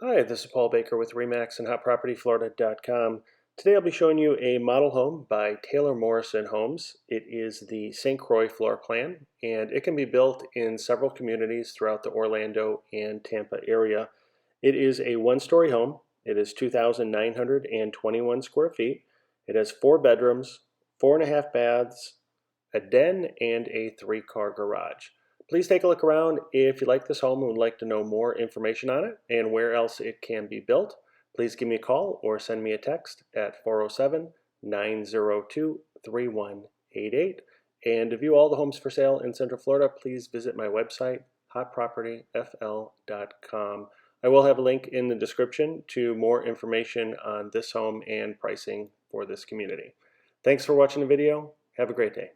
Hi, this is Paul Baker with RE/MAX and HotPropertyFlorida.com. Today I'll be showing you a model home by Taylor Morrison Homes. It is the St. Croix floor plan, and it can be built in several communities throughout the Orlando and Tampa area. It is a one-story home. It is 2,921 square feet. It has 4 bedrooms, 4.5 baths, a den, and a 3-car garage. Please take a look around. If you like this home and would like to know more information on it and where else it can be built, please give me a call or send me a text at 407-902-3188. And to view all the homes for sale in Central Florida, please visit my website, hotpropertyfl.com. I will have a link in the description to more information on this home and pricing for this community. Thanks for watching the video. Have a great day.